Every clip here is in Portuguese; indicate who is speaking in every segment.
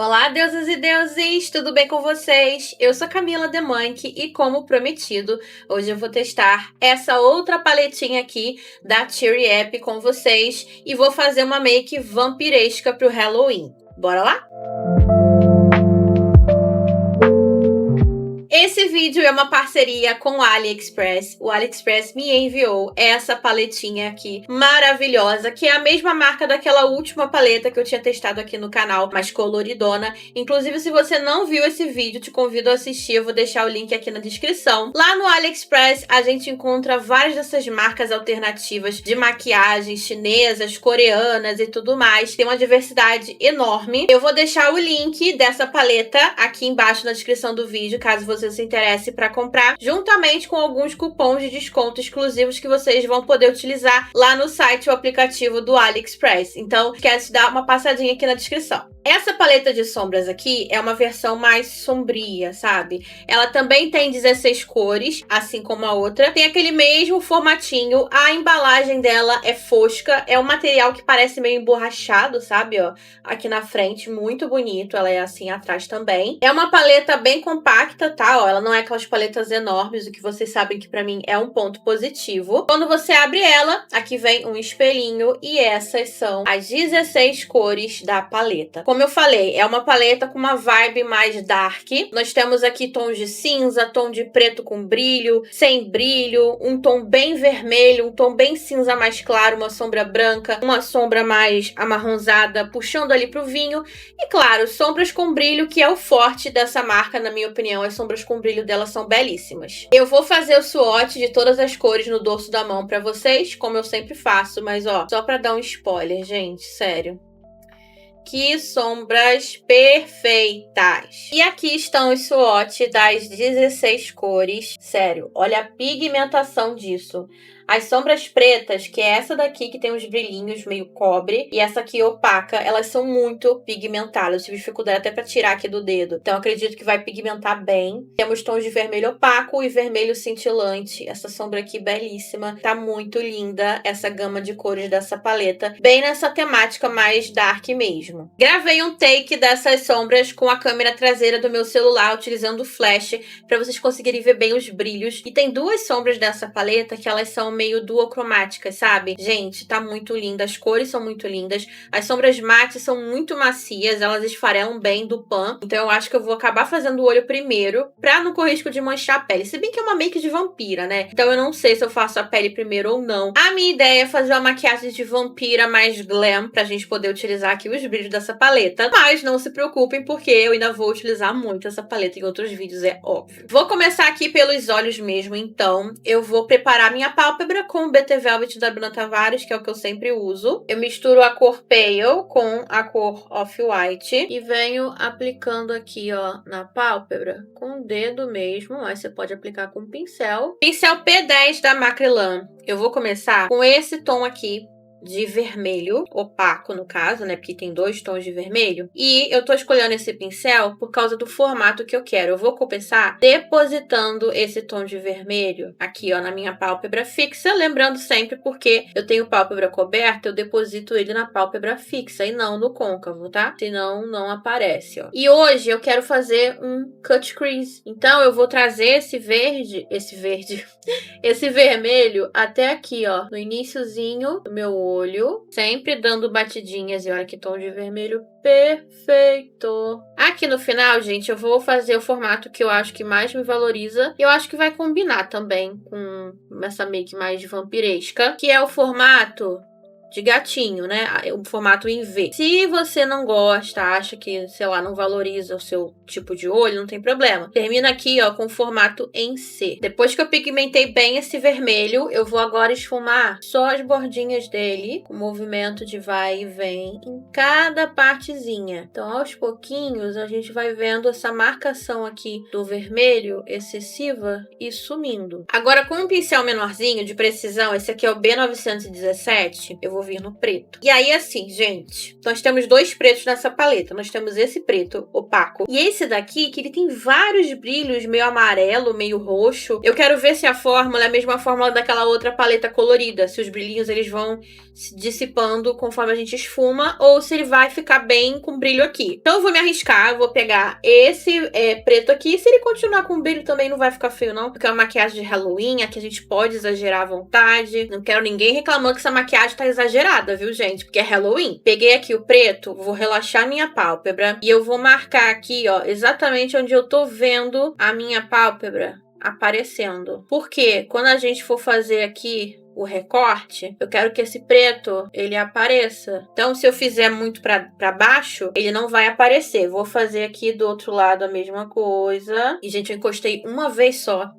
Speaker 1: Olá, deusas e deuses, tudo bem com vocês? Eu sou Camila Demanque e, como prometido, hoje eu vou testar essa outra paletinha aqui da Cheery App com vocês e vou fazer uma make vampiresca pro Halloween. Bora lá? Esse vídeo é uma parceria com o AliExpress. O AliExpress me enviou essa paletinha aqui maravilhosa, que é a mesma marca daquela última paleta que eu tinha testado aqui no canal, mais coloridona. Inclusive, se você não viu esse vídeo, te convido a assistir. Eu vou deixar o link aqui na descrição. Lá no AliExpress, a gente encontra várias dessas marcas alternativas de maquiagem chinesas, coreanas e tudo mais. Tem uma diversidade enorme. Eu vou deixar o link dessa paleta aqui embaixo na descrição do vídeo, caso você se interesse para comprar, juntamente com alguns cupons de desconto exclusivos que vocês vão poder utilizar lá no site ou aplicativo do AliExpress. Então, esquece de dar uma passadinha aqui na descrição. Essa paleta de sombras aqui é uma versão mais sombria, sabe? Ela também tem 16 cores, assim como a outra. Tem aquele mesmo formatinho. A embalagem dela é fosca. É um material que parece meio emborrachado, sabe? Ó, aqui na frente, muito bonito. Ela é assim atrás também. É uma paleta bem compacta, tá? Ó, ela não é aquelas paletas enormes, o que vocês sabem que pra mim é um ponto positivo. Quando você abre ela, aqui vem um espelhinho e essas são as 16 cores da paleta. Como eu falei, é uma paleta com uma vibe mais dark. Nós temos aqui tons de cinza, tom de preto com brilho, sem brilho, um tom bem vermelho, um tom bem cinza mais claro, uma sombra branca, uma sombra mais amarronzada, puxando ali pro vinho. E claro, sombras com brilho, que é o forte dessa marca, na minha opinião. As sombras com brilho dela são belíssimas. Eu vou fazer o swatch de todas as cores no dorso da mão pra vocês, como eu sempre faço, mas ó, só pra dar um spoiler, gente, sério. Que sombras perfeitas! E aqui estão os swatch das 16 cores. Sério, olha a pigmentação disso. As sombras pretas, que é essa daqui que tem uns brilhinhos meio cobre, e essa aqui opaca, elas são muito pigmentadas. Eu tive dificuldade até pra tirar aqui do dedo. Então acredito que vai pigmentar bem. Temos tons de vermelho opaco e vermelho cintilante. Essa sombra aqui belíssima. Tá muito linda essa gama de cores dessa paleta. Bem nessa temática mais dark mesmo. Gravei um take dessas sombras com a câmera traseira do meu celular, utilizando o flash, para vocês conseguirem ver bem os brilhos. E tem duas sombras dessa paleta que elas são meio duocromáticas, sabe? Gente, tá muito linda. As cores são muito lindas. As sombras mate são muito macias, elas esfarelam bem do pan. Então eu acho que eu vou acabar fazendo o olho primeiro, pra não correr risco de manchar a pele. Se bem que é uma make de vampira, né? Então eu não sei se eu faço a pele primeiro ou não. A minha ideia é fazer uma maquiagem de vampira mais glam, pra gente poder utilizar aqui os brilhos dessa paleta. Mas não se preocupem, porque eu ainda vou utilizar muito essa paleta em outros vídeos, é óbvio. Vou começar aqui pelos olhos mesmo, então. Eu vou preparar minha pálpebra com o BT Velvet da Bruna Tavares, que é o que eu sempre uso. Eu misturo a cor Pale com a cor Off-White e venho aplicando aqui, ó, na pálpebra com o dedo mesmo, mas você pode aplicar com pincel. Pincel P10 da Macrylan. Eu vou começar com esse tom aqui, de vermelho, opaco no caso, né, porque tem dois tons de vermelho. E eu tô escolhendo esse pincel por causa do formato que eu quero. Eu vou começar depositando esse tom de vermelho aqui, ó, na minha pálpebra fixa, lembrando sempre porque eu tenho pálpebra coberta, eu deposito ele na pálpebra fixa e não no côncavo, tá? Senão não aparece, ó. E hoje eu quero fazer um cut crease. Então eu vou trazer esse vermelho até aqui, ó, no iniciozinho do meu olho, sempre dando batidinhas, e olha que tom de vermelho perfeito. Aqui no final, gente, eu vou fazer o formato que eu acho que mais me valoriza, e eu acho que vai combinar também com essa make mais vampiresca, que é o formato de gatinho, né? O formato em V. Se você não gosta, acha que, sei lá, não valoriza o seu tipo de olho, não tem problema. Termina aqui, ó, com o formato em C. Depois que eu pigmentei bem esse vermelho, eu vou agora esfumar só as bordinhas dele, com movimento de vai e vem em cada partezinha. Então, aos pouquinhos, a gente vai vendo essa marcação aqui do vermelho excessiva e sumindo. Agora, com um pincel menorzinho, de precisão, esse aqui é o B917, eu vou vou vir no preto. E aí, assim, gente, nós temos 2 pretos nessa paleta. Nós temos esse preto opaco e esse daqui, que ele tem vários brilhos, meio amarelo, meio roxo. Eu quero ver se a fórmula é a mesma fórmula daquela outra paleta colorida, se os brilhinhos eles vão se dissipando conforme a gente esfuma, ou se ele vai ficar bem com brilho aqui. Então eu vou me arriscar, eu vou pegar esse preto aqui. Se ele continuar com brilho também não vai ficar feio não, porque é uma maquiagem de Halloween, aqui a gente pode exagerar à vontade. Não quero ninguém reclamando que essa maquiagem tá exagerada, viu, gente? Porque é Halloween. Peguei aqui o preto, vou relaxar minha pálpebra e eu vou marcar aqui, ó, exatamente onde eu tô vendo a minha pálpebra aparecendo. Porque quando a gente for fazer aqui o recorte, eu quero que esse preto, ele apareça. Então, se eu fizer muito pra baixo, ele não vai aparecer. Vou fazer aqui do outro lado a mesma coisa. E, gente, eu encostei uma vez só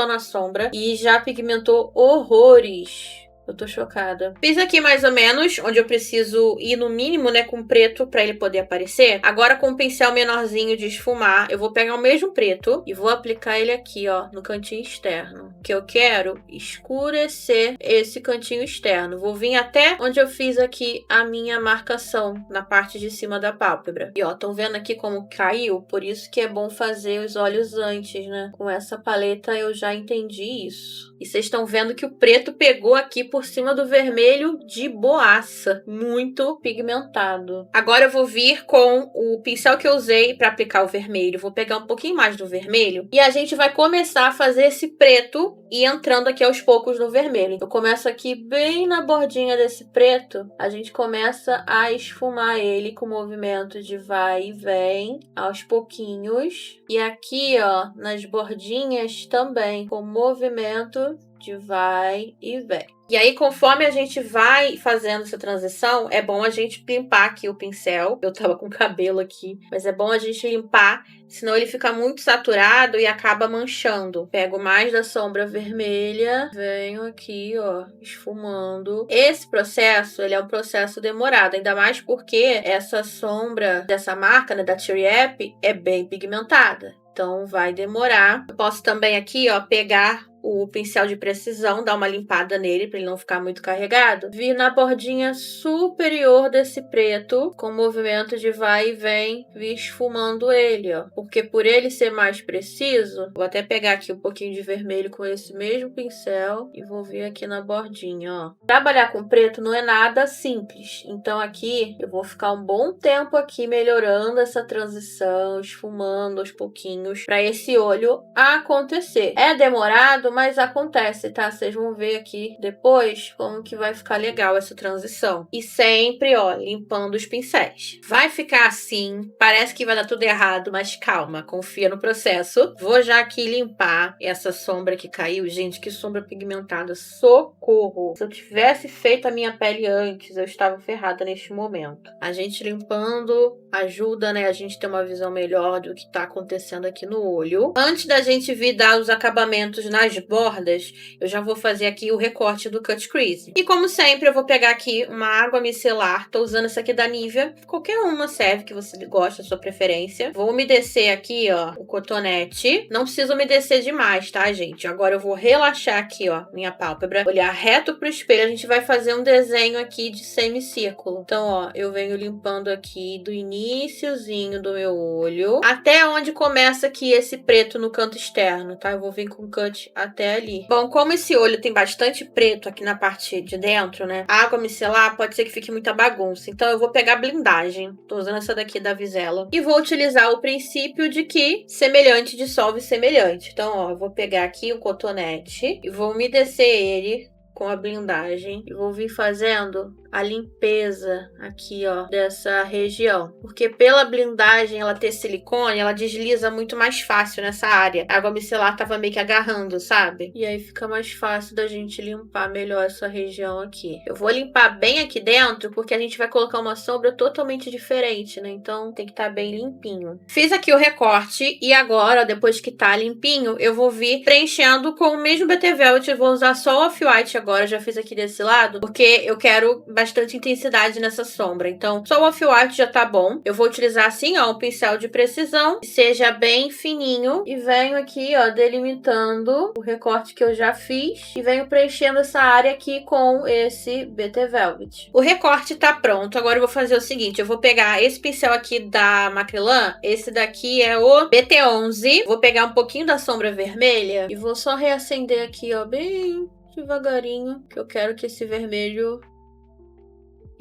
Speaker 1: na sombra e já pigmentou horrores. Eu tô chocada. Fiz aqui mais ou menos onde eu preciso ir no mínimo, né, com preto pra ele poder aparecer. Agora com um pincel menorzinho de esfumar, eu vou pegar o mesmo preto e vou aplicar ele aqui, ó, no cantinho externo. Que eu quero escurecer esse cantinho externo. Vou vir até onde eu fiz aqui a minha marcação, na parte de cima da pálpebra. E ó, estão vendo aqui como caiu? Por isso que é bom fazer os olhos antes, né? Com essa paleta eu já entendi isso. E vocês estão vendo que o preto pegou aqui por cima do vermelho de boaça. Muito pigmentado. Agora eu vou vir com o pincel que eu usei para aplicar o vermelho. Vou pegar um pouquinho mais do vermelho. E a gente vai começar a fazer esse preto e entrando aqui aos poucos no vermelho. Eu começo aqui bem na bordinha desse preto. A gente começa a esfumar ele com movimento de vai e vem aos pouquinhos. E aqui, ó, nas bordinhas também, com movimento de vai e vem. E aí, conforme a gente vai fazendo essa transição, é bom a gente limpar aqui o pincel. Eu tava com cabelo aqui, mas é bom a gente limpar, senão ele fica muito saturado e acaba manchando. Pego mais da sombra vermelha, venho aqui, ó, esfumando. Esse processo, ele é um processo demorado, ainda mais porque essa sombra dessa marca, né, da Cherry App, é bem pigmentada. Então, vai demorar. Eu posso também aqui, ó, pegar o pincel de precisão, dar uma limpada nele para ele não ficar muito carregado. Vir na bordinha superior desse preto, com movimento de vai e vem, vir esfumando ele, ó. Porque por ele ser mais preciso, vou até pegar aqui um pouquinho de vermelho com esse mesmo pincel e vou vir aqui na bordinha, ó. Trabalhar com preto não é nada simples. Então aqui eu vou ficar um bom tempo aqui melhorando essa transição, esfumando aos pouquinhos para esse olho acontecer. É demorado, mas acontece, tá? Vocês vão ver aqui depois como que vai ficar legal essa transição. E sempre, ó, limpando os pincéis. Vai ficar assim, parece que vai dar tudo errado, mas calma, confia no processo. Vou já aqui limpar essa sombra que caiu. Gente, que sombra pigmentada, socorro! Se eu tivesse feito a minha pele antes, eu estava ferrada neste momento. A gente limpando ajuda, né, a gente ter uma visão melhor do que tá acontecendo aqui no olho. Antes da gente vir dar os acabamentos nas bordas, eu já vou fazer aqui o recorte do Cut Crease. E como sempre, eu vou pegar aqui uma água micelar. Tô usando essa aqui da Nivea. Qualquer uma serve que você gosta, a sua preferência. Vou umedecer aqui, ó, o cotonete. Não precisa umedecer demais, tá, gente? Agora eu vou relaxar aqui, ó, minha pálpebra. Olhar reto pro espelho. A gente vai fazer um desenho aqui de semicírculo. Então, ó, eu venho limpando aqui do iniciozinho do meu olho até onde começa aqui esse preto no canto externo, tá? Eu vou vir com cut até ali. Bom, como esse olho tem bastante preto aqui na parte de dentro, né? A água micelar pode ser que fique muita bagunça. Então eu vou pegar a blindagem. Tô usando essa daqui da Vizela. E vou utilizar o princípio de que semelhante dissolve semelhante. Então, ó, eu vou pegar aqui o cotonete e vou umedecer ele com a blindagem. E vou vir fazendo a limpeza aqui, ó, dessa região. Porque pela blindagem, ela ter silicone, ela desliza muito mais fácil nessa área. A água micelar tava meio que agarrando, sabe? E aí fica mais fácil da gente limpar melhor essa região aqui. Eu vou limpar bem aqui dentro, porque a gente vai colocar uma sombra totalmente diferente, né? Então tem que estar bem limpinho. Fiz aqui o recorte e agora, depois que tá limpinho, eu vou vir preenchendo com o mesmo BT Velvet. Eu vou usar só o Off-White agora, já fiz aqui desse lado, porque eu quero bastante intensidade nessa sombra. Então, só o off-white já tá bom. Eu vou utilizar assim, ó, um pincel de precisão, que seja bem fininho. E venho aqui, ó, delimitando o recorte que eu já fiz. E venho preenchendo essa área aqui com esse BT Velvet. O recorte tá pronto. Agora eu vou fazer o seguinte, eu vou pegar esse pincel aqui da Macrylan. Esse daqui é o BT11. Vou pegar um pouquinho da sombra vermelha e vou só reacender aqui, ó, bem devagarinho, que eu quero que esse vermelho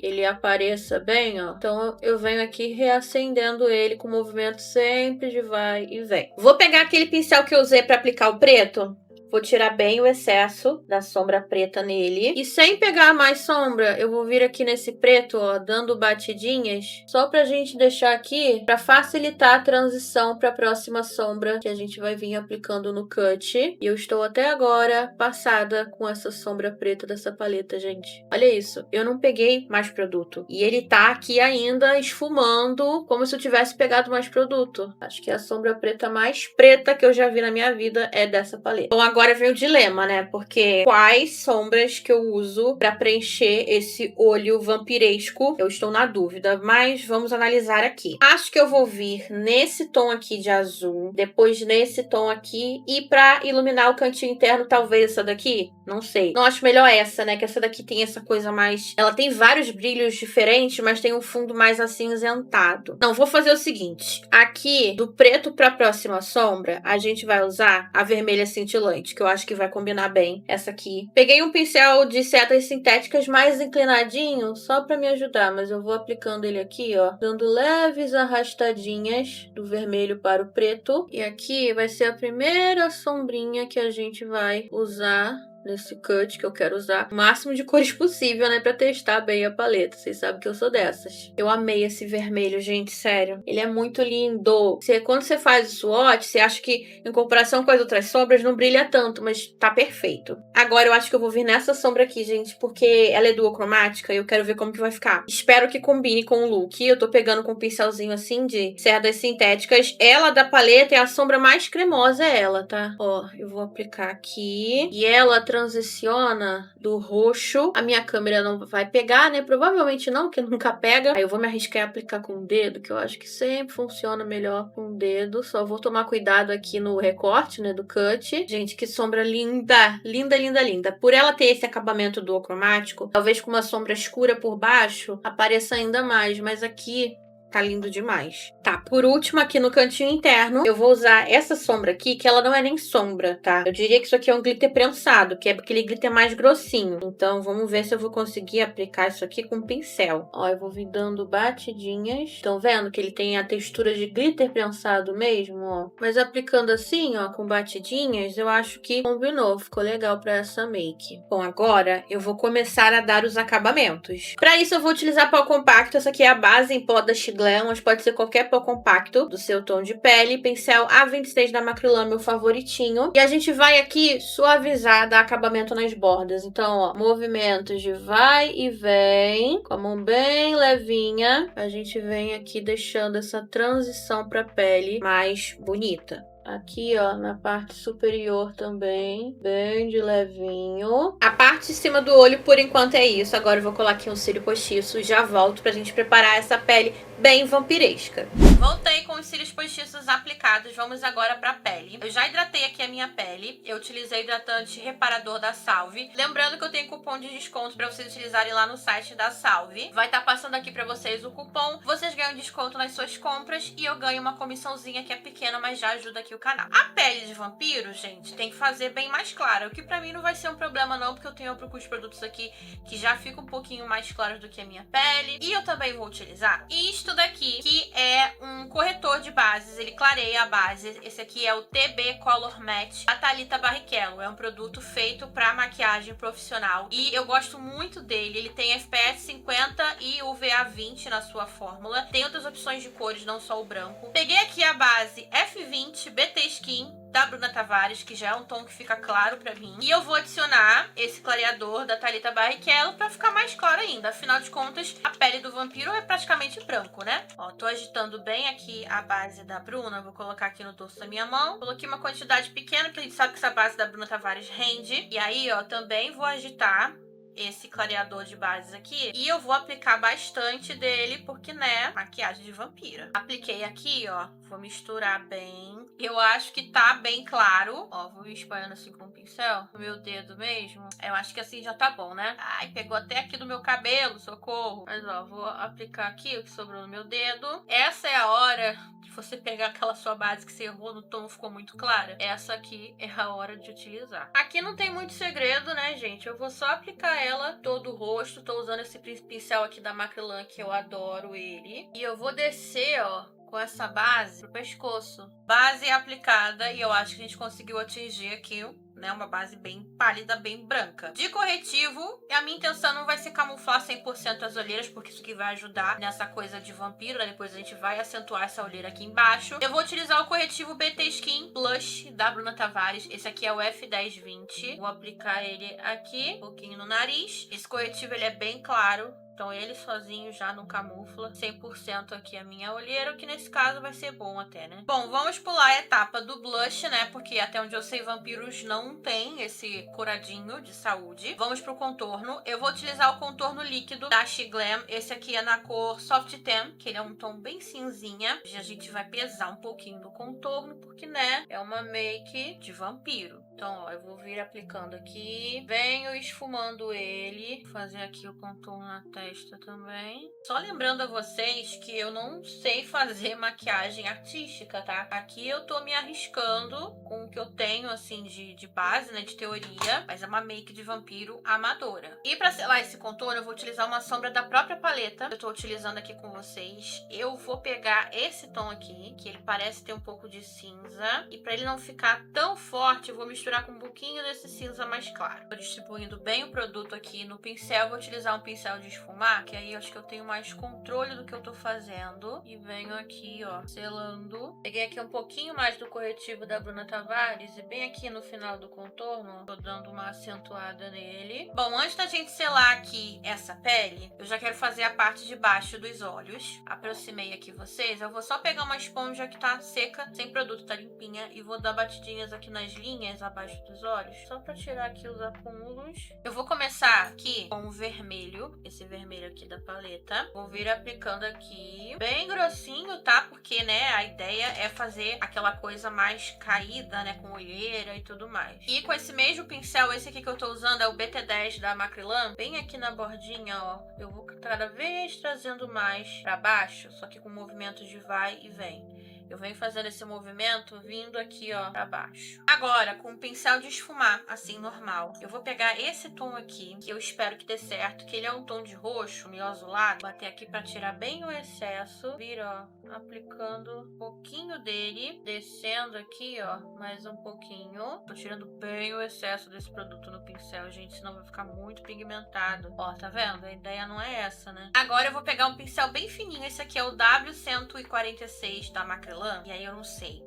Speaker 1: ele apareça bem, ó. Então eu venho aqui reacendendo ele com movimento sempre de vai e vem. Vou pegar aquele pincel que eu usei para aplicar o preto. Vou tirar bem o excesso da sombra preta nele. E sem pegar mais sombra, eu vou vir aqui nesse preto, ó, dando batidinhas. Só pra gente deixar aqui, pra facilitar a transição pra próxima sombra que a gente vai vir aplicando no cut. E eu estou até agora passada com essa sombra preta dessa paleta, gente. Olha isso, eu não peguei mais produto. E ele tá aqui ainda esfumando, como se eu tivesse pegado mais produto. Acho que a sombra preta mais preta que eu já vi na minha vida é dessa paleta. Então agora vem o dilema, né? Porque quais sombras que eu uso pra preencher esse olho vampiresco? Eu estou na dúvida, mas vamos analisar aqui. Acho que eu vou vir nesse tom aqui de azul, depois nesse tom aqui, e pra iluminar o cantinho interno, talvez essa daqui? Não sei. Não, acho melhor essa, né? Que essa daqui tem essa coisa mais... Ela tem vários brilhos diferentes, mas tem um fundo mais acinzentado. Não, vou fazer o seguinte. Aqui, do preto pra próxima sombra, a gente vai usar a vermelha cintilante, que eu acho que vai combinar bem essa aqui. Peguei um pincel de setas sintéticas mais inclinadinho, só pra me ajudar, mas eu vou aplicando ele aqui, ó, dando leves arrastadinhas do vermelho para o preto. E aqui vai ser a primeira sombrinha que a gente vai usar nesse cut que eu quero usar o máximo de cores possível, né, pra testar bem a paleta. Vocês sabem que eu sou dessas. Eu amei esse vermelho, gente, sério. Ele é muito lindo. Quando você faz o swatch, você acha que em comparação com as outras sombras não brilha tanto, mas tá perfeito. Agora eu acho que eu vou vir nessa sombra aqui, gente, porque ela é duocromática e eu quero ver como que vai ficar. Espero que combine com o look. Eu tô pegando com um pincelzinho assim de cerdas sintéticas. Ela da paleta é a sombra mais cremosa, é ela, tá? Ó, eu vou aplicar aqui. E ela transiciona do roxo. A minha câmera não vai pegar, né? Provavelmente não, porque nunca pega. Aí eu vou me arriscar a aplicar com o dedo, que eu acho que sempre funciona melhor com o dedo. Só vou tomar cuidado aqui no recorte, né, do cut. Gente, que sombra linda! Linda, linda, linda. Por ela ter esse acabamento duocromático, talvez com uma sombra escura por baixo, apareça ainda mais. Mas aqui... tá lindo demais. Tá, por último, aqui no cantinho interno, eu vou usar essa sombra aqui, que ela não é nem sombra, tá? Eu diria que isso aqui é um glitter prensado, que é aquele glitter mais grossinho. Então, vamos ver se eu vou conseguir aplicar isso aqui com pincel. Ó, eu vou vir dando batidinhas. Estão vendo que ele tem a textura de glitter prensado mesmo, ó? Mas aplicando assim, ó, com batidinhas, eu acho que combinou. Ficou legal pra essa make. Bom, agora eu vou começar a dar os acabamentos. Pra isso, eu vou utilizar pó compacto. Essa aqui é a base em pó da Glam, mas pode ser qualquer pó compacto do seu tom de pele. Pincel A26 da Macrylan, meu favoritinho. E a gente vai aqui suavizar, dar acabamento nas bordas. Então, ó, movimentos de vai e vem, com a mão bem levinha. A gente vem aqui deixando essa transição pra pele mais bonita. Aqui, ó, na parte superior também, bem de levinho. A parte de cima do olho, por enquanto, é isso. Agora eu vou colar aqui um cílio postiço e já volto pra gente preparar essa pele bem vampiresca. Voltei com os cílios postiços aplicados, vamos agora pra pele. Eu já hidratei aqui a minha pele, eu utilizei hidratante reparador da Salve. Lembrando que eu tenho cupom de desconto pra vocês utilizarem lá no site da Salve. Vai estar passando aqui pra vocês o cupom, vocês ganham desconto nas suas compras e eu ganho uma comissãozinha que é pequena, mas já ajuda aqui o canal. A pele de vampiro, gente, tem que fazer bem mais clara, o que pra mim não vai ser um problema não, porque eu tenho alguns produtos aqui que já ficam um pouquinho mais claros do que a minha pele. E eu também vou utilizar isto daqui, que é um corretor de bases, ele clareia a base. Esse aqui é o TB Color Matte da Thalita Barrichello, é um produto feito pra maquiagem profissional e eu gosto muito dele. Ele tem FPS 50 e UVA 20 na sua fórmula, tem outras opções de cores, não só o branco. Peguei aqui a base F20 BT Skin da Bruna Tavares, que já é um tom que fica claro pra mim. E eu vou adicionar esse clareador da Thalita Barrichello pra ficar mais claro ainda. Afinal de contas, a pele do vampiro é praticamente branco, né? Ó, tô agitando bem aqui a base da Bruna. Vou colocar aqui no dorso da minha mão. Coloquei uma quantidade pequena, porque a gente sabe que essa base da Bruna Tavares rende. E aí, ó, também vou agitar esse clareador de bases aqui. E eu vou aplicar bastante dele, porque, né, maquiagem de vampira. Apliquei aqui, ó. Vou misturar bem. Eu acho que tá bem claro. Ó, vou espalhando assim com o pincel. No meu dedo mesmo. Eu acho que assim já tá bom, né? Ai, pegou até aqui do meu cabelo, socorro. Mas, ó, vou aplicar aqui o que sobrou no meu dedo. Essa é a hora de você pegar aquela sua base que você errou no tom, ficou muito clara. Essa aqui é a hora de utilizar. Aqui não tem muito segredo, né, gente? Eu vou só aplicar ela todo o rosto. Tô usando esse pincel aqui da Macrylan, que eu adoro ele. E eu vou descer, ó, com essa base pro pescoço. Base aplicada e eu acho que a gente conseguiu atingir aqui, né, uma base bem pálida, bem branca. De corretivo, a minha intenção não vai ser camuflar 100% as olheiras, porque isso aqui vai ajudar nessa coisa de vampiro, né? Depois a gente vai acentuar essa olheira aqui embaixo. Eu vou utilizar o corretivo BT Skin Blush da Bruna Tavares. Esse aqui é o F1020. Vou aplicar ele aqui, um pouquinho no nariz. Esse corretivo, ele é bem claro. Então ele sozinho já não camufla 100% aqui a minha olheira, o que nesse caso vai ser bom até, né? Bom, vamos pular a etapa do blush, né? Porque até onde eu sei, vampiros não tem esse curadinho de saúde. Vamos pro contorno. Eu vou utilizar o contorno líquido da She Glam. Esse aqui é na cor Soft Tan, que ele é um tom bem cinzinha. Hoje a gente vai pesar um pouquinho do contorno, porque, né, é uma make de vampiro. Então, ó, eu vou vir aplicando aqui. Venho esfumando ele. Vou fazer aqui o contorno na testa também. Só lembrando a vocês que eu não sei fazer maquiagem artística, tá? Aqui eu tô me arriscando com o que eu tenho, assim, de base, né? De teoria. Mas é uma make de vampiro amadora. E pra selar esse contorno, eu vou utilizar uma sombra da própria paleta. Eu tô utilizando aqui com vocês. Eu vou pegar esse tom aqui, que ele parece ter um pouco de cinza. E pra ele não ficar tão forte, eu vou misturar com um pouquinho desse cinza mais claro. Tô distribuindo bem o produto aqui no pincel. Vou utilizar um pincel de esfumar, que aí eu acho que eu tenho mais controle do que eu tô fazendo. E venho aqui, ó, selando. Peguei aqui um pouquinho mais do corretivo da Bruna Tavares e bem aqui no final do contorno, tô dando uma acentuada nele. Bom, antes da gente selar aqui essa pele, eu já quero fazer a parte de baixo dos olhos. Aproximei aqui vocês. Eu vou só pegar uma esponja que tá seca, sem produto, tá limpinha, e vou dar batidinhas aqui nas linhas abaixo dos olhos, só pra tirar aqui os acúmulos. Eu vou começar aqui com o vermelho, esse vermelho aqui da paleta. Vou vir aplicando aqui, bem grossinho, tá? Porque, né, a ideia é fazer aquela coisa mais caída, né, com olheira e tudo mais. E com esse mesmo pincel, esse aqui que eu tô usando é o BT10 da Macrylan, bem aqui na bordinha, ó, eu vou cada vez trazendo mais pra baixo, só que com movimentos de vai e vem. Eu venho fazendo esse movimento vindo aqui, ó, pra baixo. Agora, com um pincel de esfumar, assim, normal, eu vou pegar esse tom aqui, que eu espero que dê certo, que ele é um tom de roxo, meio azulado. Bater aqui pra tirar bem o excesso. Vir, ó, aplicando um pouquinho dele, descendo aqui, ó, mais um pouquinho. Tô tirando bem o excesso desse produto no pincel, gente, senão vai ficar muito pigmentado. Ó, tá vendo? A ideia não é essa, né? Agora eu vou pegar um pincel bem fininho, esse aqui é o W146 da Macrylan. E aí eu não sei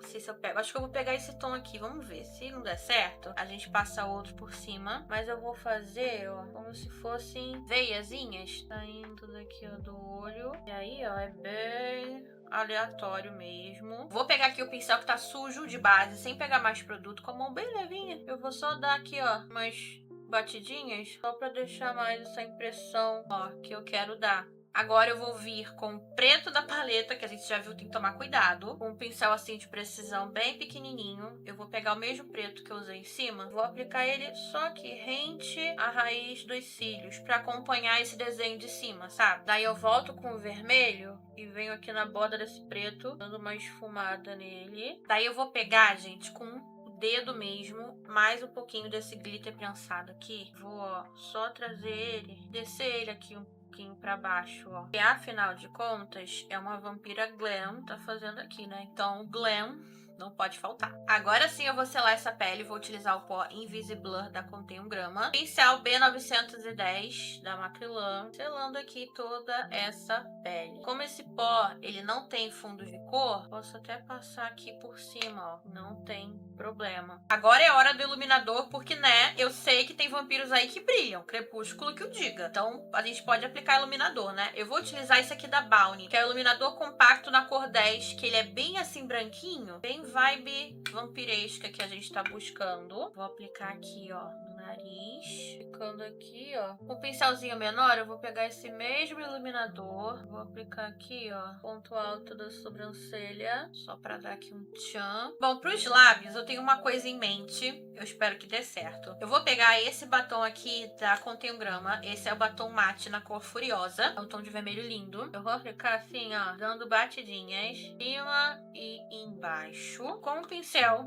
Speaker 1: se eu pego. Acho que eu vou pegar esse tom aqui, vamos ver. Se não der certo, a gente passa outro por cima. Mas eu vou fazer, ó, como se fossem veiazinhas. Saindo daqui, ó, do olho. E aí, ó, é bem aleatório mesmo. Vou pegar aqui o pincel que tá sujo de base, sem pegar mais produto, com a mão bem levinha. Eu vou só dar aqui, ó, umas batidinhas, só pra deixar mais essa impressão, ó, que eu quero dar. Agora eu vou vir com o preto da paleta, que a gente já viu, tem que tomar cuidado. Com um pincel assim de precisão bem pequenininho. Eu vou pegar o mesmo preto que eu usei em cima. Vou aplicar ele só aqui, rente à raiz dos cílios, pra acompanhar esse desenho de cima, sabe? Daí eu volto com o vermelho e venho aqui na borda desse preto, dando uma esfumada nele. Daí eu vou pegar, gente, com o dedo mesmo, mais um pouquinho desse glitter prensado aqui. Vou, ó, só trazer ele, descer ele aqui um pouquinho pra baixo, ó. E afinal de contas, é uma vampira glam, tá fazendo aqui, né? Então, glam não pode faltar. Agora sim eu vou selar essa pele. Vou utilizar o pó Invisiblur da Contém 1 grama. Pincel B910 da Macrylan. Selando aqui toda essa pele. Como esse pó, ele não tem fundo de cor, posso até passar aqui por cima, ó. Não tem problema. Agora é hora do iluminador, porque, né, eu sei que tem vampiros aí que brilham. Crepúsculo que o diga. Então, a gente pode aplicar iluminador, né? Eu vou utilizar esse aqui da Bounty, que é o iluminador compacto na cor 10, que ele é bem assim branquinho, bem vibe vampiresca que a gente tá buscando. Vou aplicar aqui, ó, no nariz. Ficando aqui, ó. Com um pincelzinho menor, eu vou pegar esse mesmo iluminador. Vou aplicar aqui, ó, ponto alto da sobrancelha. Só pra dar aqui um tchan. Bom, pros lábios, eu tenho uma coisa em mente. Eu espero que dê certo. Eu vou pegar esse batom aqui da Contém Grama. Esse é o batom mate na cor Furiosa. É um tom de vermelho lindo. Eu vou aplicar assim, ó, dando batidinhas em cima e embaixo. Com o pincel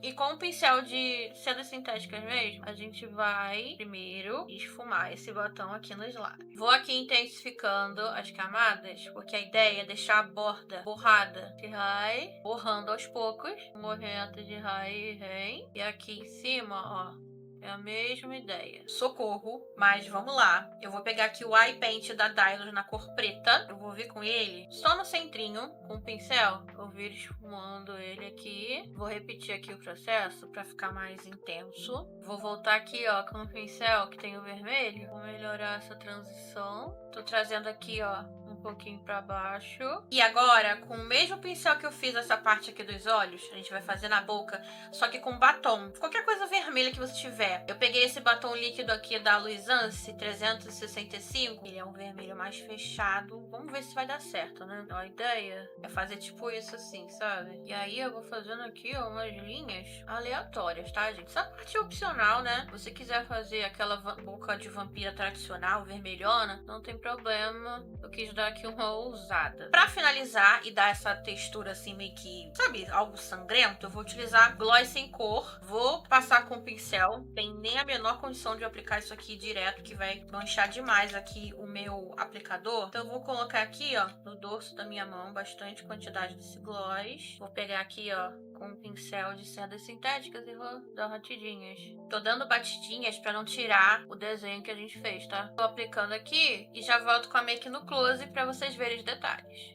Speaker 1: e com o pincel de seda sintética mesmo, a gente vai primeiro esfumar esse batom aqui nos lábios. Vou aqui intensificando as camadas, porque a ideia é deixar a borda borrada. Que vai borrando aos poucos, um movimento de rai e rei. E aqui em cima, ó, é a mesma ideia. Socorro, mas vamos lá. Eu vou pegar aqui o Eye Paint da Dylos na cor preta. Eu vou vir com ele só no centrinho, com o pincel. Vou vir esfumando ele aqui. Vou repetir aqui o processo para ficar mais intenso. Vou voltar aqui, ó, com o pincel que tem o vermelho. Vou melhorar essa transição. Tô trazendo aqui, ó, um pouquinho para baixo. E agora, com o mesmo pincel que eu fiz essa parte aqui dos olhos, a gente vai fazer na boca, só que com batom. Qualquer coisa vermelha que você tiver. Eu peguei esse batom líquido aqui da Luisance 365. Ele é um vermelho mais fechado. Vamos ver se vai dar certo, né? Então, a ideia é fazer tipo isso assim, sabe? E aí eu vou fazendo aqui, ó, umas linhas aleatórias, tá, gente? Essa parte é opcional, né? Se você quiser fazer aquela boca de vampira tradicional, vermelhona, não tem problema. Eu quis dar aqui uma ousada. Pra finalizar e dar essa textura assim meio que, sabe, algo sangrento, eu vou utilizar gloss sem cor. Vou passar com o pincel. Tem nem a menor condição de eu aplicar isso aqui direto, que vai manchar demais aqui o meu aplicador. Então eu vou colocar aqui, ó, no dorso da minha mão, bastante quantidade desse gloss. Vou pegar aqui, ó, com um pincel de sedas sintéticas e vou dar batidinhas. Tô dando batidinhas pra não tirar o desenho que a gente fez, tá? Tô aplicando aqui e já volto com a make no close pra vocês verem os detalhes.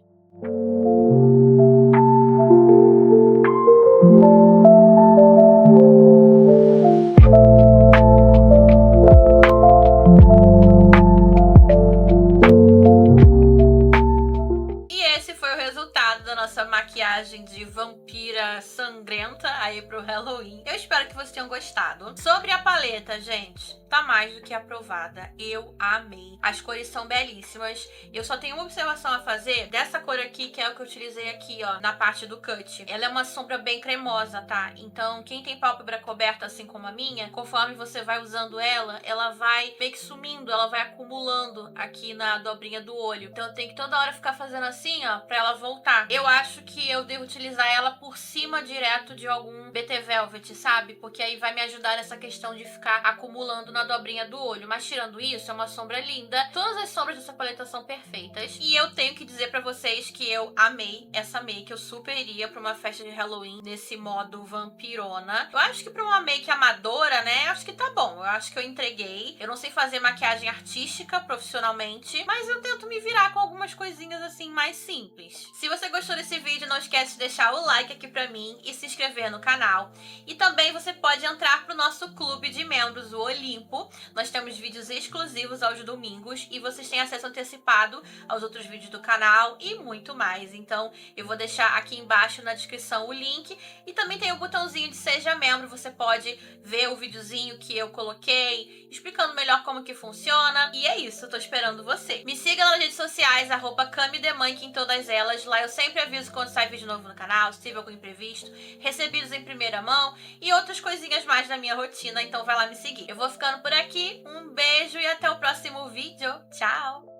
Speaker 1: Maquiagem de vampira sangrenta aí pro Halloween. Eu espero que vocês tenham gostado. Sobre a paleta, gente, tá mais do que aprovada. Eu amei. As cores são belíssimas. Eu só tenho uma observação a fazer dessa cor aqui, que é o que eu utilizei aqui, ó, na parte do cut. Ela é uma sombra bem cremosa, tá? Então, quem tem pálpebra coberta, assim como a minha, conforme você vai usando ela, ela vai meio que sumindo, ela vai acumulando aqui na dobrinha do olho. Então, eu tenho que toda hora ficar fazendo assim, ó, pra ela voltar. Eu acho que eu devo utilizar ela por cima direto de algum BT Velvet, sabe? Porque aí vai me ajudar nessa questão de ficar acumulando na dobrinha do olho. Mas tirando isso, é uma sombra linda. Todas as sombras dessa paleta são perfeitas. E eu tenho que dizer pra vocês que eu amei essa make. Eu super iria pra uma festa de Halloween nesse modo vampirona. Eu acho que pra uma make amadora, né, eu acho que tá bom. Eu acho que eu entreguei. Eu não sei fazer maquiagem artística profissionalmente, mas eu tento me virar com algumas coisinhas assim mais simples. Se você gostou desse vídeo, não esquece de deixar o like aqui pra mim e se inscrever no canal. E também você pode entrar pro nosso clube de membros, o Olimpo. Nós temos vídeos exclusivos aos domingos e vocês têm acesso antecipado aos outros vídeos do canal e muito mais. Então eu vou deixar aqui embaixo na descrição o link e também tem o botãozinho de seja membro. Você pode ver o videozinho que eu coloquei explicando melhor como que funciona. E é isso, eu tô esperando você. Me siga nas redes sociais, @CamiDeMonkey em todas elas. Lá eu sempre aviso quando sai vídeo novo no canal, se tiver algum imprevisto, recebidos em primeira mão e outras coisinhas mais da minha rotina, então vai lá me seguir. Eu vou ficando por aqui, um beijo e até o próximo vídeo. Tchau!